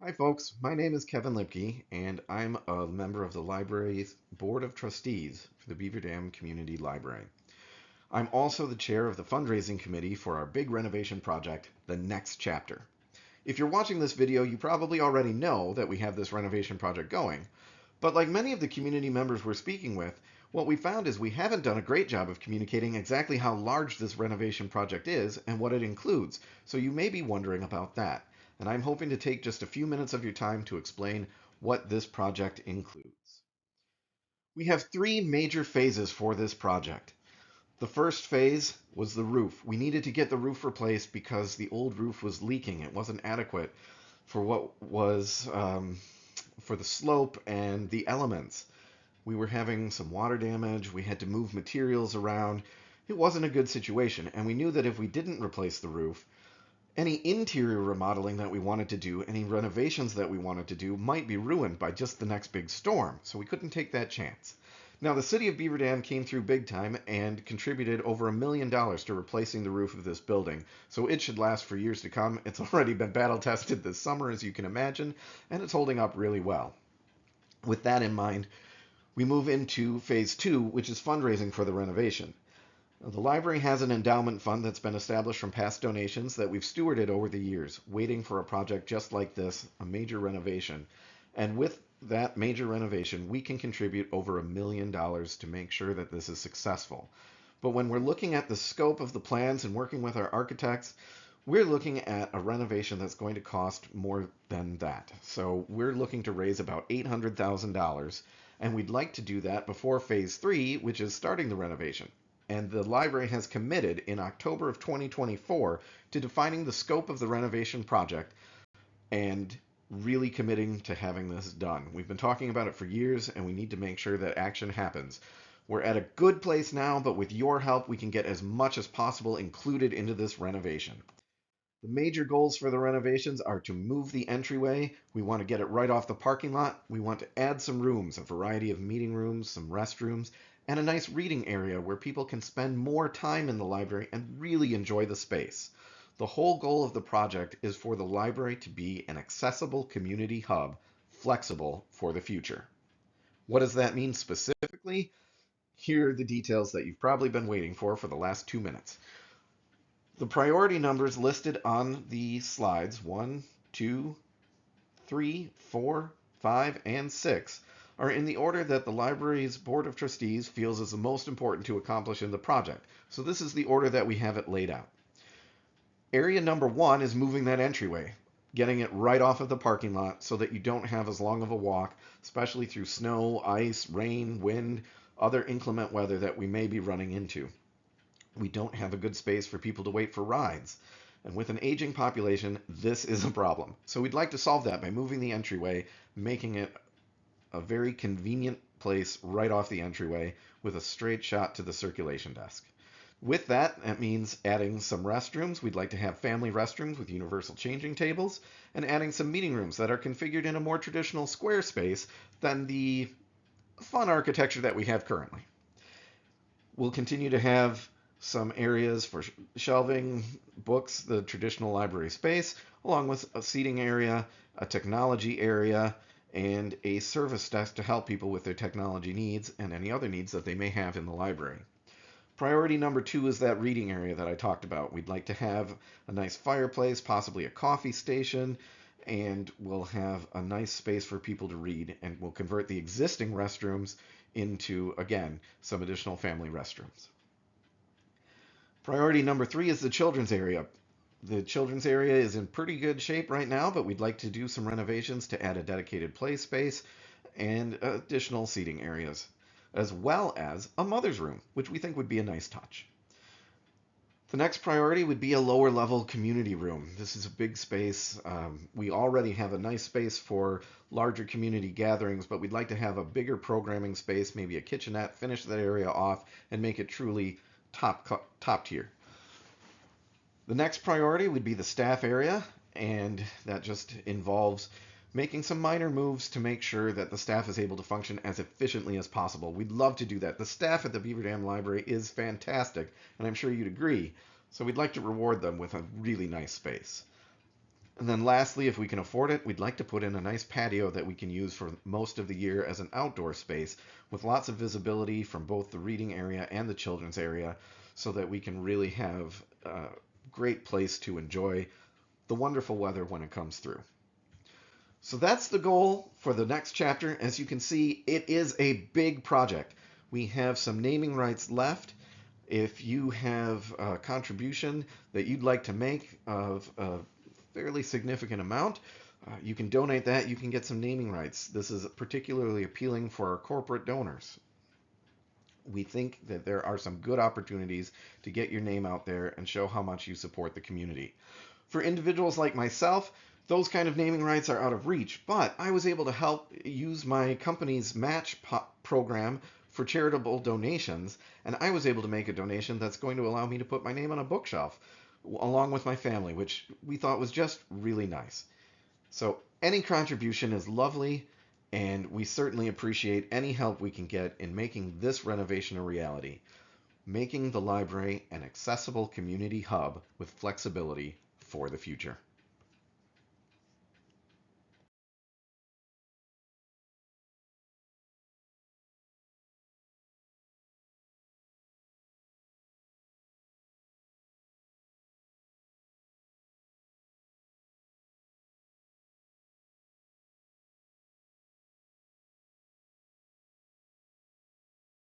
Hi, folks. My name is Kevin Lipke, and I'm a member of the library's Board of Trustees for the Beaver Dam Community Library. I'm also the chair of the fundraising committee for our big renovation project, The Next Chapter. If you're watching this video, you probably already know that we have this renovation project going. But like many of the community members we're speaking with, what we found is we haven't done a great job of communicating exactly how large this renovation project is and what it includes. So you may be wondering about that. And I'm hoping to take just a few minutes of your time to explain what this project includes. We have three major phases for this project. The first phase was the roof. We needed to get the roof replaced because the old roof was leaking. It wasn't adequate for what was for the slope and the elements. We were having some water damage. We had to move materials around. It wasn't a good situation, and we knew that if we didn't replace the roof, any interior remodeling that we wanted to do, any renovations that we wanted to do, might be ruined by just the next big storm, so we couldn't take that chance. Now, the city of Beaver Dam came through big time and contributed over $1 million to replacing the roof of this building, so it should last for years to come. It's already been battle tested this summer, as you can imagine, and it's holding up really well. With that in mind, we move into phase two, which is fundraising for the renovation. The library has an endowment fund that's been established from past donations that we've stewarded over the years, waiting for a project just like this, a major renovation. And with that major renovation, we can contribute over $1 million to make sure that this is successful. But when we're looking at the scope of the plans and working with our architects, we're looking at a renovation that's going to cost more than that. So we're looking to raise about $800,000, and we'd like to do that before phase three, which is starting the renovation. And the library has committed in October of 2024 to defining the scope of the renovation project and really committing to having this done. We've been talking about it for years, and we need to make sure that action happens. We're at a good place now, but with your help, we can get as much as possible included into this renovation. The major goals for the renovations are to move the entryway. We want to get it right off the parking lot. We want to add some rooms, a variety of meeting rooms, some restrooms, and a nice reading area where people can spend more time in the library and really enjoy the space. The whole goal of the project is for the library to be an accessible community hub, flexible for the future. What does that mean specifically? Here are the details that you've probably been waiting for the last 2 minutes. The priority numbers listed on the slides 1, 2, 3, 4, 5, and 6 are in the order that the library's Board of Trustees feels is the most important to accomplish in the project. So this is the order that we have it laid out. Area number 1 is moving that entryway, getting it right off of the parking lot so that you don't have as long of a walk, especially through snow, ice, rain, wind, other inclement weather that we may be running into. We don't have a good space for people to wait for rides. And with an aging population, this is a problem. So we'd like to solve that by moving the entryway, making it a very convenient place right off the entryway with a straight shot to the circulation desk. With that, that means adding some restrooms. We'd like to have family restrooms with universal changing tables, and adding some meeting rooms that are configured in a more traditional square space than the fun architecture that we have currently. We'll continue to have some areas for shelving, books, the traditional library space, along with a seating area, a technology area, and a service desk to help people with their technology needs and any other needs that they may have in the library. Priority number 2 is that reading area that I talked about. We'd like to have a nice fireplace, possibly a coffee station, and we'll have a nice space for people to read, and we'll convert the existing restrooms into, again, some additional family restrooms. Priority number 3 is the children's area. The children's area is in pretty good shape right now, but we'd like to do some renovations to add a dedicated play space and additional seating areas, as well as a mother's room, which we think would be a nice touch. The next priority would be a lower level community room. This is a big space. We already have a nice space for larger community gatherings, but we'd like to have a bigger programming space, maybe a kitchenette, finish that area off, and make it truly top tier. The next priority would be the staff area, and that just involves making some minor moves to make sure that the staff is able to function as efficiently as possible. We'd love to do that. The staff at the Beaver Dam Library is fantastic, and I'm sure you'd agree. So we'd like to reward them with a really nice space. And then lastly, if we can afford it, we'd like to put in a nice patio that we can use for most of the year as an outdoor space with lots of visibility from both the reading area and the children's area so that we can really have a great place to enjoy the wonderful weather when it comes through. So that's the goal for the next chapter. As you can see, it is a big project. We have some naming rights left. If you have a contribution that you'd like to make of a fairly significant amount, you can donate that. You can get some naming rights. This is particularly appealing for our corporate donors. We think that there are some good opportunities to get your name out there and show how much you support the community. For individuals like myself, those kind of naming rights are out of reach, but I was able to help use my company's match program for charitable donations, and I was able to make a donation that's going to allow me to put my name on a bookshelf along with my family, which we thought was just really nice. So any contribution is lovely, and we certainly appreciate any help we can get in making this renovation a reality, making the library an accessible community hub with flexibility for the future.